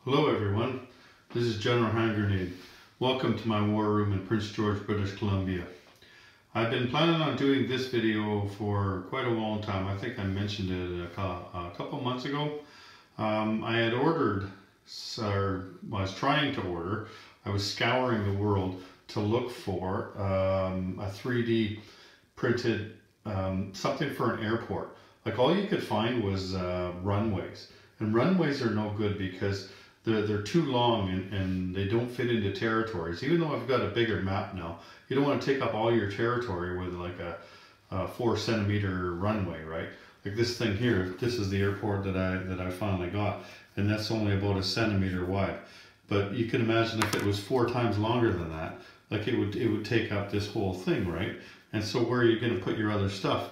Hello everyone, this is General Hand Grenade. Welcome to my war room in Prince George, British Columbia. I've been planning on doing this video for quite a long time. I think I mentioned it a couple months ago. I had ordered, or was trying to order, I was scouring the world to look for a 3D printed something for an airport. Like all you could find was runways. And runways are no good because they're too long and they don't fit into territories. Even though I've got a bigger map now, you don't want to take up all your territory with like a 4-centimeter runway, right? Like this thing here, this is the airport that I finally got, and that's only about 1 centimeter wide. But you can imagine if it was 4 times longer than that, like it would take up this whole thing, right? And so where are you going to put your other stuff?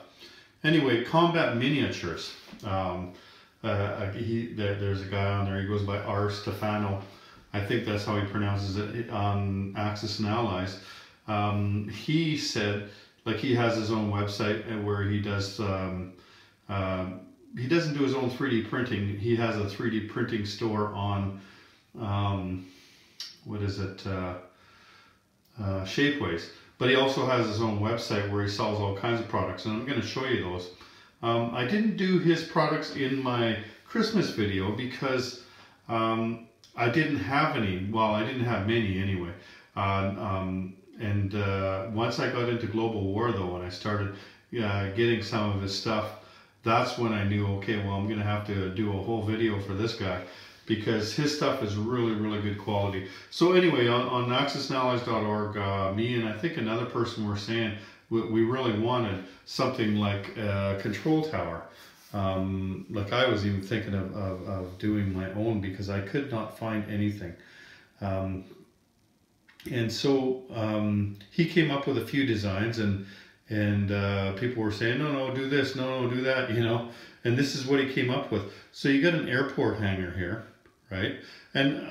Anyway, combat miniatures. There's a guy on there, he goes by R. Stefano. I think that's how he pronounces it on Axis and Allies. He said, like, he has his own website where he does, he doesn't do his own 3D printing. He has a 3D printing store on, what is it, Shapeways. But he also has his own website where he sells all kinds of products, and I'm going to show you those. I didn't do his products in my Christmas video because I didn't have any. Well, I didn't have many anyway. Once I got into global war though, and I started getting some of his stuff, that's when I knew, okay, well, I'm going to have to do a whole video for this guy because his stuff is really, really good quality. So anyway, on axisandallies.org, me and I think another person were saying, we really wanted something like a control tower. Like I was even thinking of doing my own because I could not find anything. And so he came up with a few designs and people were saying, no, do this, no, do that, you know. And this is what he came up with. So you got an airport hangar here, right? And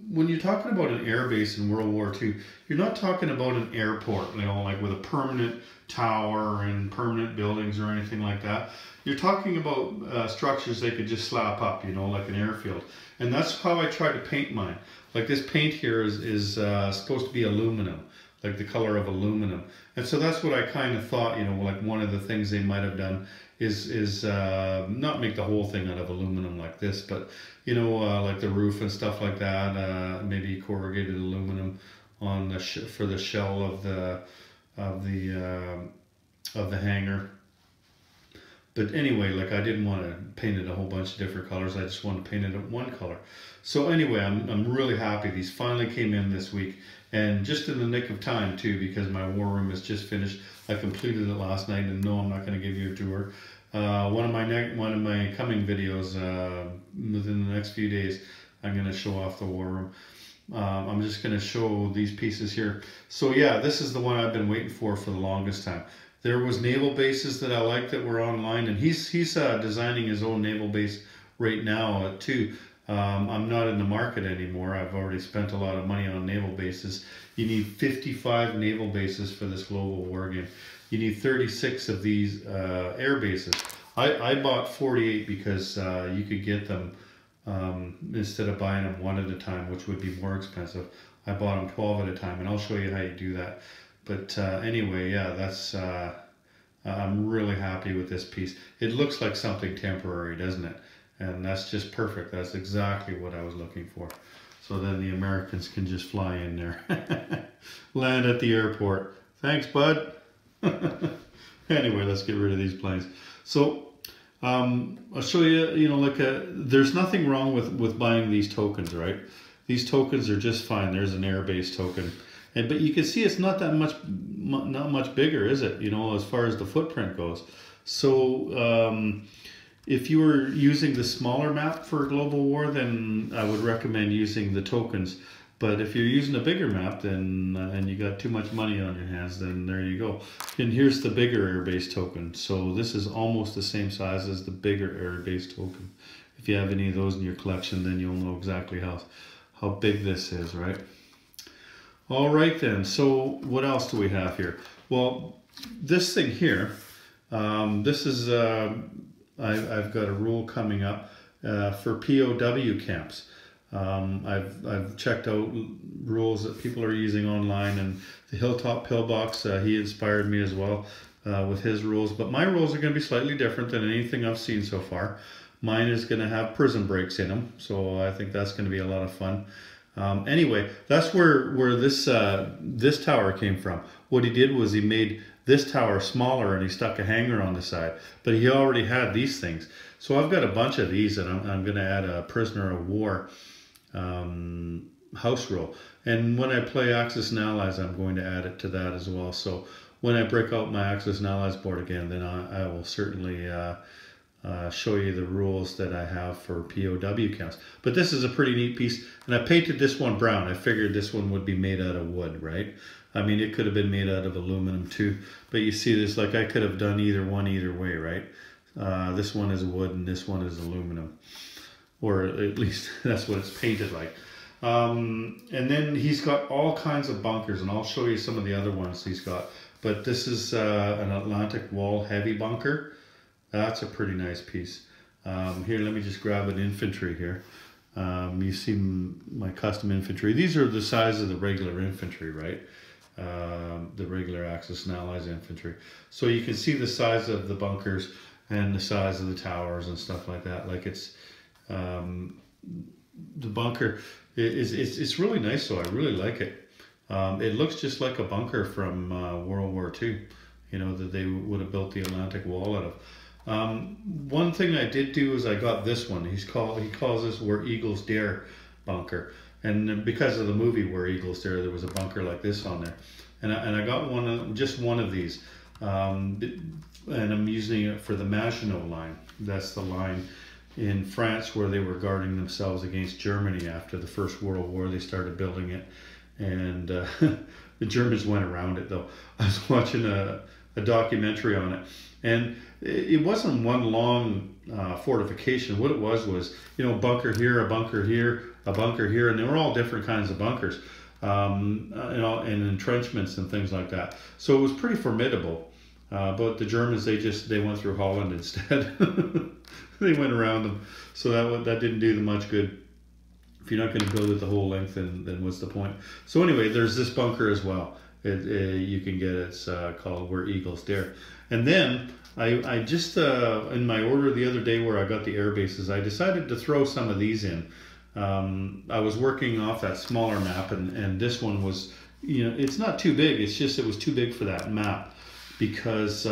when you're talking about an air base in World War II, you're not talking about an airport, you know, like with a permanent tower and permanent buildings or anything like that. You're talking about structures they could just slap up, you know, like an airfield. And that's how I try to paint mine. Like this paint here is supposed to be aluminum, like the color of aluminum. And so that's what I kind of thought, you know, like one of the things they might have done is not make the whole thing out of aluminum like this, but you know, like the roof and stuff like that, maybe corrugated aluminum on the for the shell of the hangar. But anyway, like I didn't want to paint it a whole bunch of different colors. I just wanted to paint it one color. So anyway, I'm really happy. These finally came in this week, and just in the nick of time too, because my war room is just finished. I completed it last night, and no, I'm not going to give you a tour. One of my coming videos within the next few days, I'm going to show off the war room. I'm just going to show these pieces here. So yeah, this is the one I've been waiting for the longest time. There was naval bases that I liked that were online, and he's designing his own naval base right now too. I'm not in the market anymore. I've already spent a lot of money on naval bases. You need 55 naval bases for this global war game. You need 36 of these air bases. I bought 48 because you could get them instead of buying them one at a time, which would be more expensive. I bought them 12 at a time, and I'll show you how you do that. But anyway, yeah, that's I'm really happy with this piece. It looks like something temporary, doesn't it? And that's just perfect. That's exactly what I was looking for. So then the Americans can just fly in there. Land at the airport. Thanks, bud. Anyway, let's get rid of these planes. So I'll show you, you know, like there's nothing wrong with buying these tokens, right? These tokens are just fine. There's an airbase token. But you can see it's not that much bigger, is it? You know, as far as the footprint goes. So if you were using the smaller map for global war, then I would recommend using the tokens. But if you're using a bigger map, then and you got too much money on your hands, then there you go. And here's the bigger airbase token. So this is almost the same size as the bigger airbase token. If you have any of those in your collection, then you'll know exactly how big this is, right? All right then, so what else do we have here? Well, this thing here, this is, I've got a rule coming up for POW camps. I've checked out rules that people are using online, and the Hilltop Pillbox, he inspired me as well with his rules. But my rules are going to be slightly different than anything I've seen so far. Mine is going to have prison breaks in them, so I think that's going to be a lot of fun. Anyway, that's where this tower came from. What he did was he made this tower smaller, and he stuck a hanger on the side. But he already had these things. So I've got a bunch of these, and I'm going to add a prisoner of war house rule. And when I play Axis and Allies, I'm going to add it to that as well. So when I break out my Axis and Allies board again, then I will certainly show you the rules that I have for POW camps. But this is a pretty neat piece, and I painted this one brown. I figured this one would be made out of wood, right? I mean, it could have been made out of aluminum too, but you see this, like I could have done either way, right? This one is wood and this one is aluminum, or at least that's what it's painted like. And then he's got all kinds of bunkers, and I'll show you some of the other ones he's got. But this is an Atlantic Wall heavy bunker. That's a pretty nice piece. Here, let me just grab an infantry here. You see my custom infantry. These are the size of the regular infantry, right? The regular Axis and Allies infantry. So you can see the size of the bunkers and the size of the towers and stuff like that. Like it's the bunker it's really nice, though. I really like it. It looks just like a bunker from World War II, you know, that they would have built the Atlantic Wall out of. One thing I did do is I got this one. He calls this Where Eagles Dare bunker. And because of the movie Where Eagles Dare, there was a bunker like this on there. And I got just one of these. And I'm using it for the Maginot Line. That's the line in France where they were guarding themselves against Germany after the First World War. They started building it. And the Germans went around it, though. I was watching a documentary on it. And it wasn't one long fortification. What it was, you know, bunker here, a bunker here, a bunker here, and they were all different kinds of bunkers, you know, and entrenchments and things like that. So it was pretty formidable. But the Germans, they went through Holland instead. They went around them, so that didn't do them much good. If you're not going to build it the whole length, then what's the point? So anyway, there's this bunker as well. You can get it. It's called Where Eagles Dare. And then I just, in my order the other day where I got the air bases, I decided to throw some of these in. I was working off that smaller map, and this one was, you know, it's not too big. It's just it was too big for that map because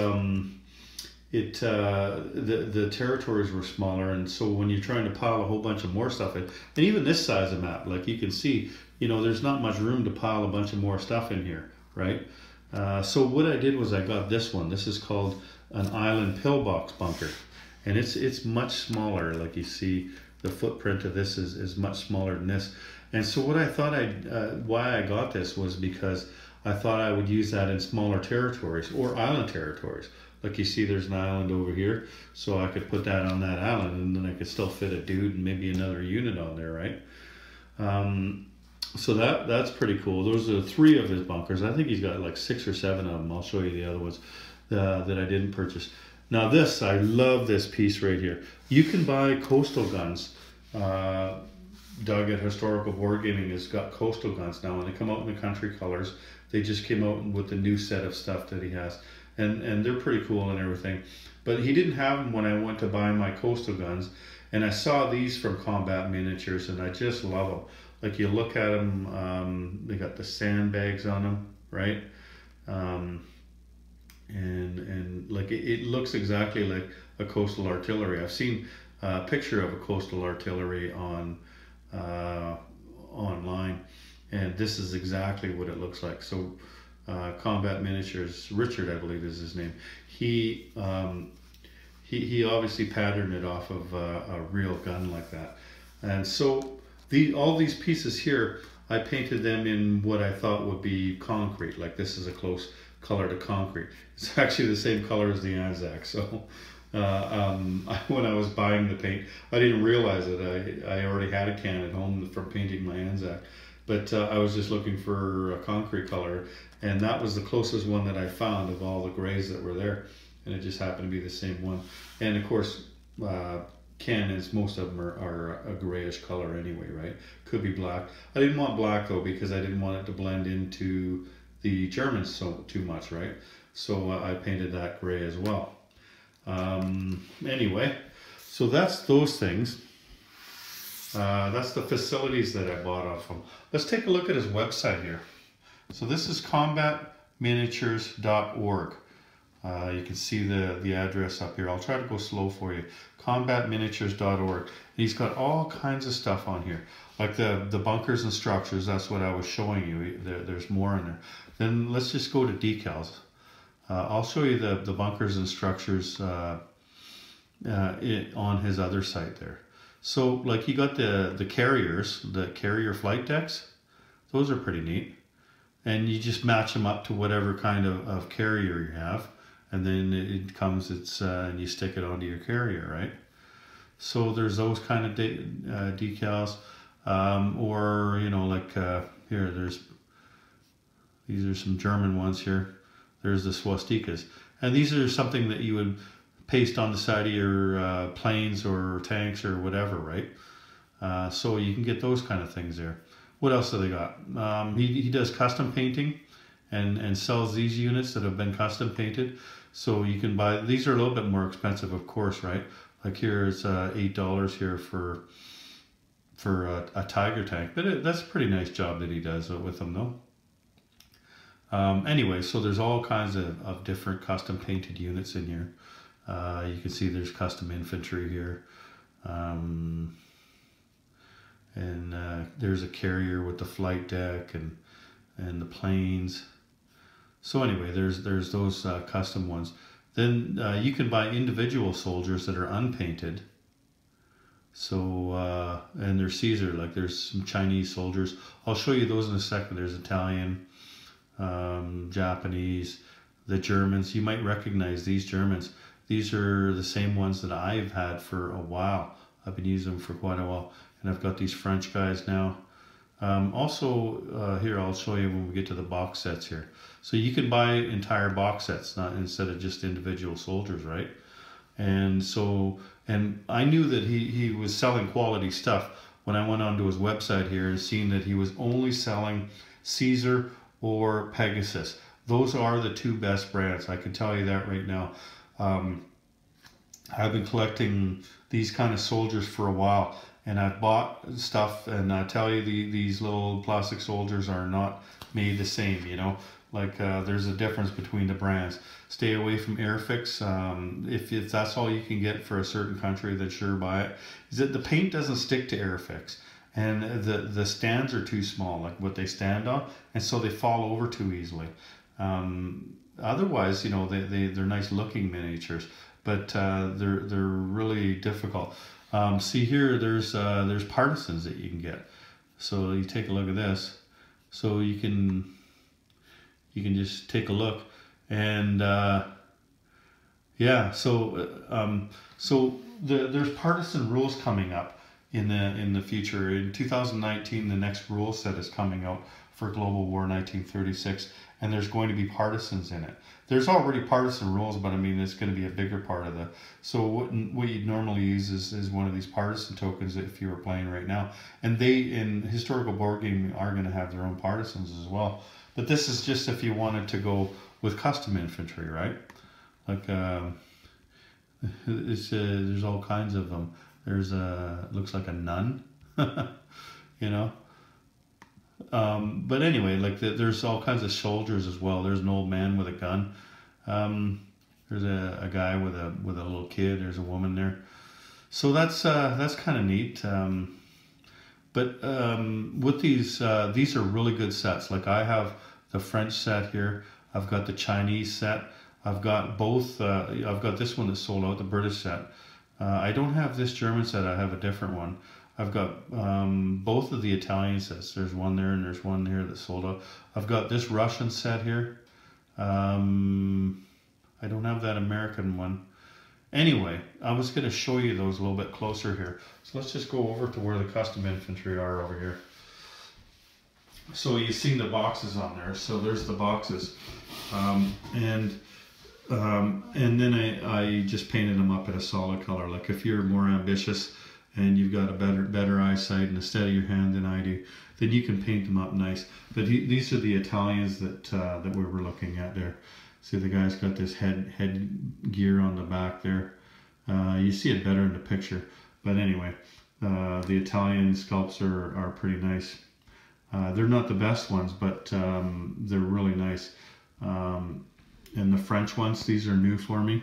the territories were smaller, and so when you're trying to pile a whole bunch of more stuff in, and even this size of map, like you can see, you know, there's not much room to pile a bunch of more stuff in here, right? So what I did was I got this one. This is called an island pillbox bunker, and it's much smaller. Like you see, the footprint of this is much smaller than this. And so what I thought why I got this was because I thought I would use that in smaller territories or island territories. Like you see, there's an island over here, so I could put that on that island, and then I could still fit a dude and maybe another unit on there, right? So that's pretty cool. Those are 3 of his bunkers. I think he's got like 6 or 7 of them. I'll show you the other ones that I didn't purchase. Now this, I love this piece right here. You can buy coastal guns. Doug at Historical Wargaming has got coastal guns now, and they come out in the country colors. They just came out with the new set of stuff that he has. And they're pretty cool and everything. But he didn't have them when I went to buy my coastal guns. And I saw these from Combat Miniatures, and I just love them. Like you look at them, they got the sandbags on them, right? And like it looks exactly like a coastal artillery. I've seen a picture of a coastal artillery on online, and this is exactly what it looks like. So Combat Miniatures, Richard, I believe is his name. He obviously patterned it off of a real gun like that. And so all these pieces here, I painted them in what I thought would be concrete. Like this is a close color to concrete. It's actually the same color as the Anzac. So when I was buying the paint, I didn't realize it. I already had a can at home for painting my Anzac. But I was just looking for a concrete color, and that was the closest one that I found of all the grays that were there. And it just happened to be the same one. And of course, cannons, most of them are a grayish color anyway, right? Could be black. I didn't want black though because I didn't want it to blend into the Germans too much, right? So I painted that gray as well. Anyway, so that's those things. That's the facilities that I bought off him. Let's take a look at his website here. So this is combatminiatures.org. You can see the address up here. I'll try to go slow for you. Combatminiatures.org. He's got all kinds of stuff on here, like the bunkers and structures. That's what I was showing you. There's more in there. Then let's just go to decals. I'll show you the bunkers and structures on his other site there. So like you got the carriers, the carrier flight decks. Those are pretty neat. And you just match them up to whatever kind of carrier you have. And then it comes, and you stick it onto your carrier, right? So there's those kind of decals. Or, you know, like here, these are some German ones here. There's the swastikas. And these are something that you would paste on the side of your planes or tanks or whatever, right? So you can get those kind of things there. What else do they got? He does custom painting and sells these units that have been custom painted. So you can buy, these are a little bit more expensive, of course, right? Like here it's $8 here for a Tiger tank. But that's a pretty nice job that he does with them though. Anyway, so there's all kinds of different custom painted units in here. You can see there's custom infantry here. And there's a carrier with the flight deck and the planes. So anyway, there's those custom ones. Then you can buy individual soldiers that are unpainted. So, and there's Caesar, like there's some Chinese soldiers. I'll show you those in a second. There's Italian, Japanese, the Germans. You might recognize these Germans. These are the same ones that I've had for a while. I've been using them for quite a while. And I've got these French guys now. Also, here I'll show you when we get to the box sets here. So you can buy entire box sets, not instead of just individual soldiers, right? And so, and I knew that he was selling quality stuff when I went onto his website here and seen that he was only selling Caesar or Pegasus. Those are the two best brands. I can tell you that right now. I've been collecting these kind of soldiers for a while, and I've bought stuff, and I tell you these little plastic soldiers are not made the same, you know. Like there's a difference between the brands. Stay away from Airfix. If that's all you can get for a certain country, then sure, buy it. Is that the paint doesn't stick to Airfix, and the stands are too small, like what they stand on, and so they fall over too easily. Otherwise, you know, they're nice looking miniatures, but they're really difficult. See here, there's partisans that you can get. So you take a look at this. So you can just take a look, and yeah. So there's partisan rules coming up in the future. In 2019, the next rule set is coming out for Global War 1936, and there's going to be partisans in it. There's already partisan rules, but I mean it's going to be a bigger part of the. So what you'd normally use is one of these partisan tokens if you were playing right now, and they in historical board gaming are going to have their own partisans as well. But this is just if you wanted to go with custom infantry, right? Like there's all kinds of them. There's looks like a nun, you know. But anyway, like there's all kinds of soldiers as well. There's an old man with a gun. There's a guy with a little kid. There's a woman there. So that's kind of neat. But with these are really good sets. Like I have the French set here. I've got the Chinese set. I've got both. I've got this one that's sold out, the British set. I don't have this German set. I have a different one. I've got both of the Italian sets. There's one there and there's one here that's sold out. I've got this Russian set here. I don't have that American one. Anyway, I was going to show you those a little bit closer here. So let's just go over to where the custom infantry are over here. So you've seen the boxes on there. So there's the boxes. And And then I just painted them up at a solid color. Like if you're more ambitious and you've got a better eyesight and a steadier hand than I do, then you can paint them up nice. But these are the Italians that we were looking at there. See, the guy's got this head gear on the back there. You see it better in the picture. But anyway, the Italian sculpts are pretty nice. They're not the best ones, but they're really nice. And the French ones, these are new for me.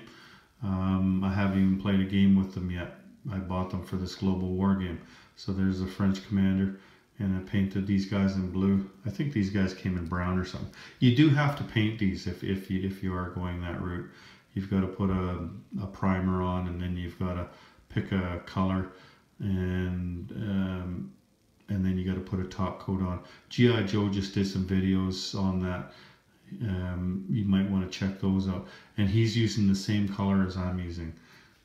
I haven't even played a game with them yet. I bought them for this global war game. So there's the French commander, and I painted these guys in blue. I think these guys came in brown or something. You do have to paint these if you are going that route. You've got to put a primer on, and then you've got to pick a color, and then you got to put a top coat on. G.I. Joe just did some videos on that. You might want to check those out. And he's using the same color as I'm using.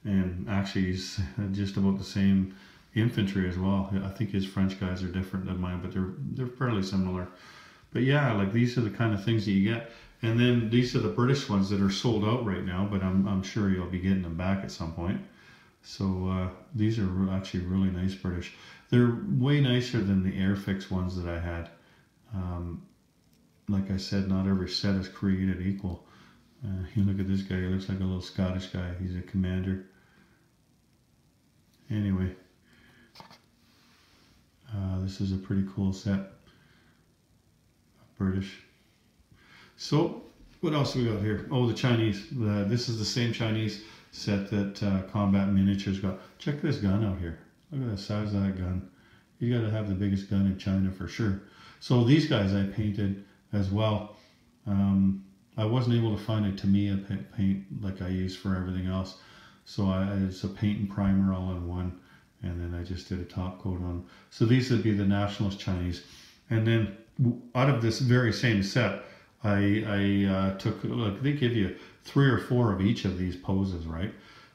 And actually he's just about the same infantry as well. I think his French guys are different than mine, but they're fairly similar. But yeah, like these are the kind of things that you get. And then these are the British ones that are sold out right now, but I'm sure you'll be getting them back at some point. So these are actually really nice British. They're way nicer than the Airfix ones that I had. Like I said, not every set is created equal. You look at this guy, he looks like a little Scottish guy. He's a commander. Anyway, this is a pretty cool set. British. So, what else we got here? Oh, the Chinese. This is the same Chinese set that Combat Miniatures got. Check this gun out here. Look at the size of that gun. You got to have the biggest gun in China for sure. So these guys I painted as well. I wasn't able to find a Tamiya paint like I use for everything else. So it's a paint and primer all in one. And then I just did a top coat on them. So these would be the Nationalist Chinese. And then out of this very same set, I took, look, they give you 3 or 4 of each of these poses, right?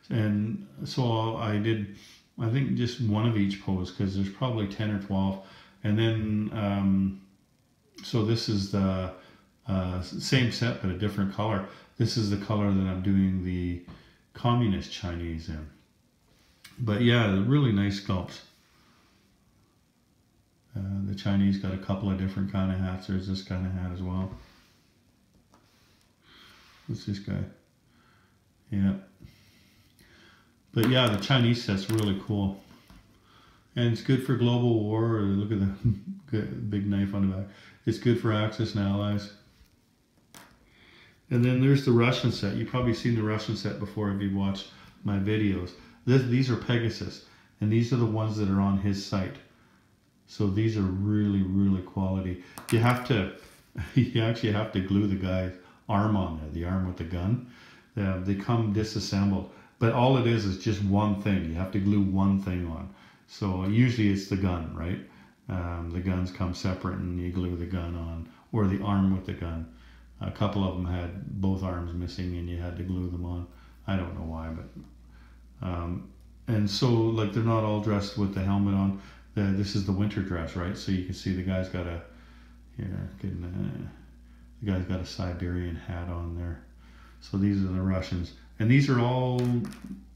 And so I did, I think just one of each pose, because there's probably 10 or 12. And then, so this is the same set, but a different color. This is the color that I'm doing the Communist Chinese in. But yeah, really nice sculpts. The Chinese got a couple of different kind of hats. There's this kind of hat as well. What's this guy? Yeah. But yeah, the Chinese set's really cool. And it's good for global war. Look at the big knife on the back. It's good for Axis and Allies. And then there's the Russian set. You've probably seen the Russian set before if you've watched my videos. These are Pegasus. And these are the ones that are on his site. So these are really, really quality. You have to, you actually have to glue the guy's arm on there, the arm with the gun. They come disassembled. But all it is just one thing. You have to glue one thing on. So usually it's the gun, right? The guns come separate and you glue the gun on, or the arm with the gun. A couple of them had both arms missing and you had to glue them on. I don't know why, but... and so, like, they're not all dressed with the helmet on. This is the winter dress, right? So you can see the guy's got a... the guy's got a Siberian hat on there. So these are the Russians. And these are all...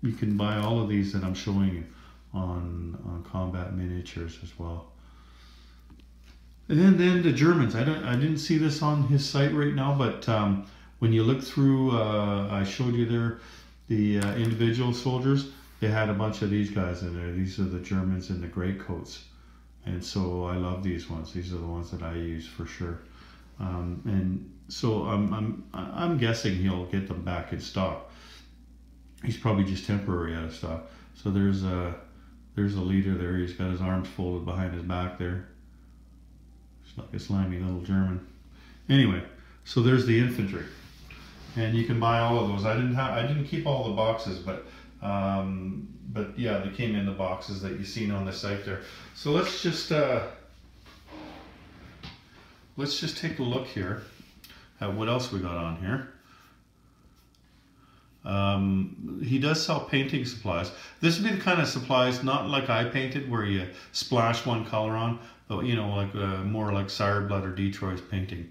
You can buy all of these that I'm showing you on Combat Miniatures as well. And then the Germans. I didn't see this on his site right now, but when you look through, I showed you there the individual soldiers. They had a bunch of these guys in there. These are the Germans in the gray coats, and so I love these ones. These are the ones that I use for sure. And so I'm guessing he'll get them back in stock. He's probably just temporary out of stock. So there's a leader there. He's got his arms folded behind his back there. Like a slimy little German. Anyway, so there's the infantry, and you can buy all of those. I didn't keep all the boxes, but yeah, they came in the boxes that you've seen on the site there. So let's just take a look here at what else we got on here. He does sell painting supplies. This would be the kind of supplies, not like I painted, where you splash one color on, but you know, like more like Sireblood or Detroit's painting.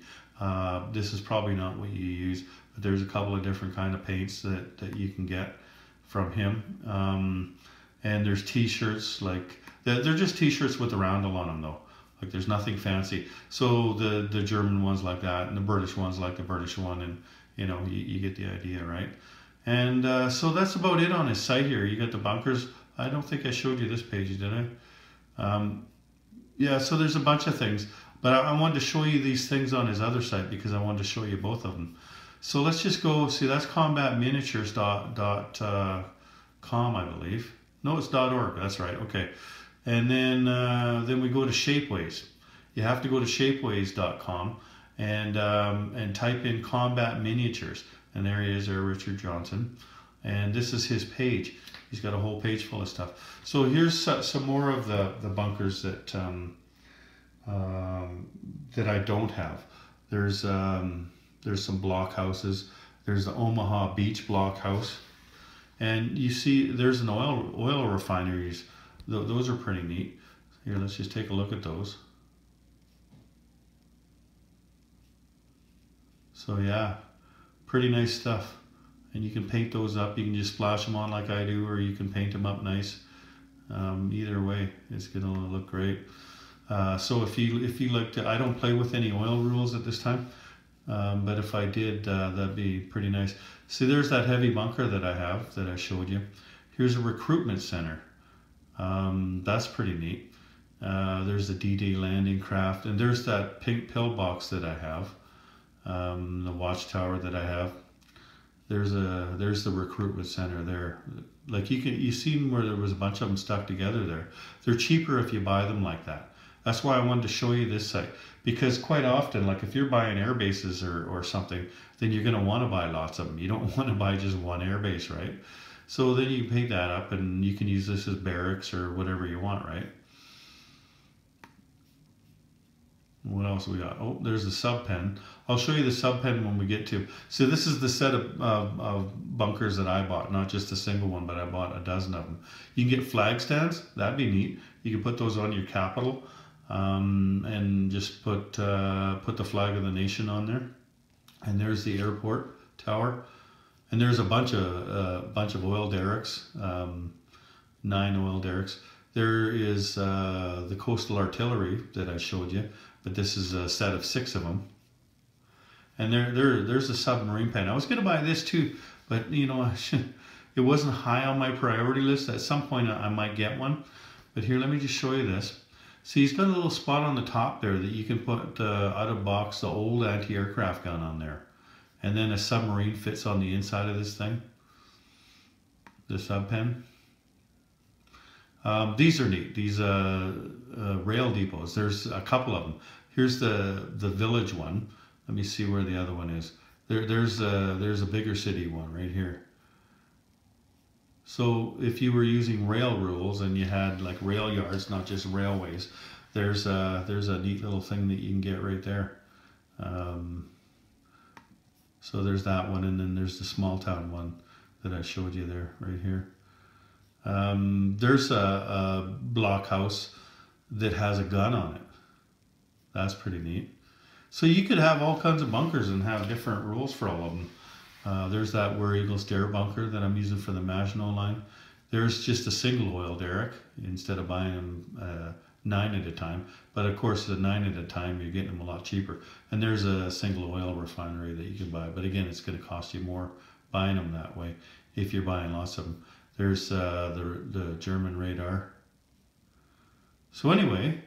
This is probably not what you use. but there's a couple of different kind of paints that you can get from him. And there's t-shirts, like they're just t-shirts with the roundel on them though. Like there's nothing fancy. So the German ones like that, and the British ones like the British one, and you know, you get the idea, right? And so that's about it on his site here. You got the bunkers. I don't think I showed you this page, did I? Yeah, so there's a bunch of things, but I wanted to show you these things on his other site because I wanted to show you both of them. So let's just go, see, that's combatminiatures.com, I believe. No, it's .org, that's right, okay. And then we go to Shapeways. You have to go to shapeways.com and type in combat miniatures. And there he is there, Richard Johnson. And this is his page. He's got a whole page full of stuff. So here's some more of the bunkers that that I don't have. There's some block houses. There's the Omaha Beach block house. And you see there's an oil refineries. Those are pretty neat. Here, let's just take a look at those. So yeah, pretty nice stuff. And you can paint those up. You can just splash them on like I do, or you can paint them up nice. Either way, it's gonna look great. So if you like to, I don't play with any oil rules at this time, but if I did, that'd be pretty nice. See, there's that heavy bunker that I have that I showed you. Here's a recruitment center. That's pretty neat. There's the D-Day landing craft, and there's that pink pillbox that I have. The watchtower that I have. There's the recruitment center there. Like you seen where there was a bunch of them stuck together there. They're cheaper if you buy them like that. That's why I wanted to show you this site, because quite often, like if you're buying air bases or something, then you're going to want to buy lots of them. You don't want to buy just one air base, right? So then you paint that up and you can use this as barracks or whatever you want, right? What else we got? Oh, there's the sub pen. I'll show you the sub pen when we get to. So this is the set of bunkers that I bought, not just a single one, but I bought a dozen of them. You can get flag stands. That'd be neat. You can put those on your Capitol, and just put the flag of the nation on there. And there's the airport tower, and there's a bunch of oil derricks, 9 oil derricks. There is the coastal artillery that I showed you, but this is a set of 6 of them. And there's a submarine pen. I was going to buy this too, but you know, it wasn't high on my priority list. At some point I might get one. But here, let me just show you this. See, he's got a little spot on the top there that you can put out of box the old anti-aircraft gun on there. And then a submarine fits on the inside of this thing. The sub pen. These are neat. These rail depots. There's a couple of them. Here's the village one. Let me see where the other one is. There's a bigger city one right here. So if you were using rail rules and you had like rail yards, not just railways, there's a neat little thing that you can get right there. So there's that one, and then there's the small town one that I showed you there, right here. There's a blockhouse that has a gun on it. That's pretty neat. So you could have all kinds of bunkers and have different rules for all of them. There's that Where Eagles Dare bunker that I'm using for the Maginot line. There's just a single oil derrick instead of buying them 9 at a time. But of course, the 9 at a time, you're getting them a lot cheaper. And there's a single oil refinery that you can buy. But again, it's going to cost you more buying them that way if you're buying lots of them. There's the German radar. So anyway,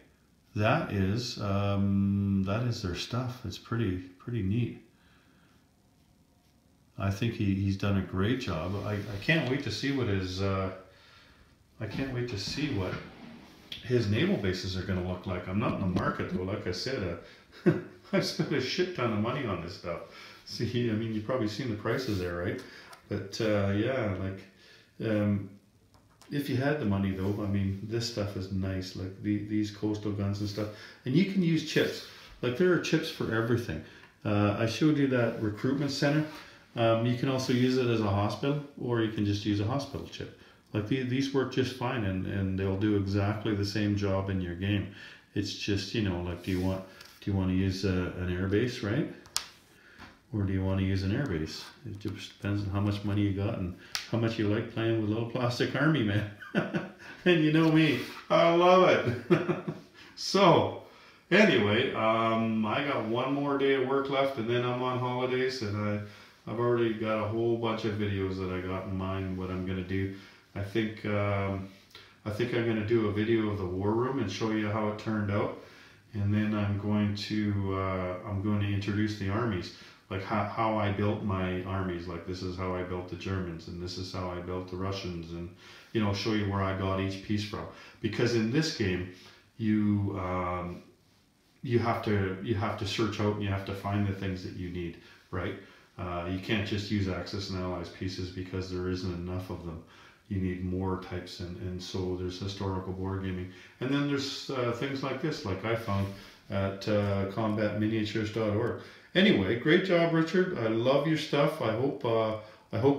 that is their stuff. It's pretty neat. I think he's done a great job. I can't wait to see what his naval bases are going to look like. I'm not in the market though. Like I said, I've spent a shit ton of money on this stuff. See, I mean, you've probably seen the prices there, right? But yeah, like if you had the money though, I mean, this stuff is nice. Like these coastal guns and stuff, and you can use chips. Like there are chips for everything. I showed you that recruitment center. You can also use it as a hospital, or you can just use a hospital chip. Like these work just fine, and they'll do exactly the same job in your game. It's just, you know, like do you want to use an air base, right? Or do you want to use an airbase? It just depends on how much money you got and how much you like playing with little plastic army men. And you know me, I love it. So, anyway, I got one more day of work left and then I'm on holidays, and I've already got a whole bunch of videos that I got in mind what I'm going to do. I think I'm going to do a video of the war room and show you how it turned out. And then I'm going to introduce the armies, like how I built my armies. Like, this is how I built the Germans, and this is how I built the Russians, and you know, show you where I got each piece from. Because in this game, you have to search out and you have to find the things that you need, right? You can't just use Axis and Allies pieces because there isn't enough of them. You need more types, and so there's historical board gaming, and then there's things like this, like I found at combatminiatures.org. Anyway, great job, Richard. I love your stuff. I hope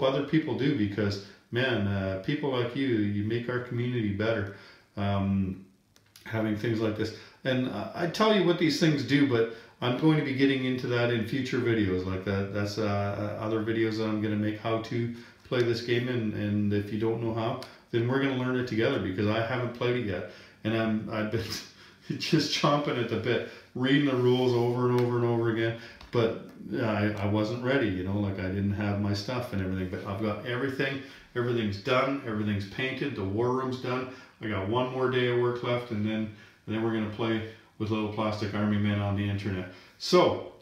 other people do, because man, people like you make our community better. Having things like this, and I tell you what these things do, but I'm going to be getting into that in future videos like that. That's other videos that I'm going to make how to play this game, and if you don't know how, then we're going to learn it together, because I haven't played it yet, and I've been just chomping at the bit, reading the rules over and over and over again, but I wasn't ready, you know, like I didn't have my stuff and everything, but I've got everything. Everything's done, everything's painted, the war room's done. I got one more day of work left, and then we're going to play with little plastic army men on the internet. So,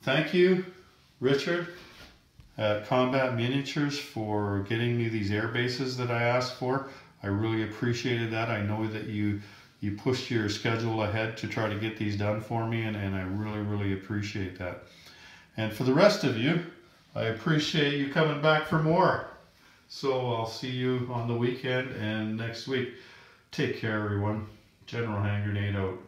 thank you, Richard, at Combat Miniatures, for getting me these air bases that I asked for. I really appreciated that. I know that you pushed your schedule ahead to try to get these done for me, and I really, really appreciate that. And for the rest of you, I appreciate you coming back for more. So I'll see you on the weekend and next week. Take care, everyone. General Hand Grenade out.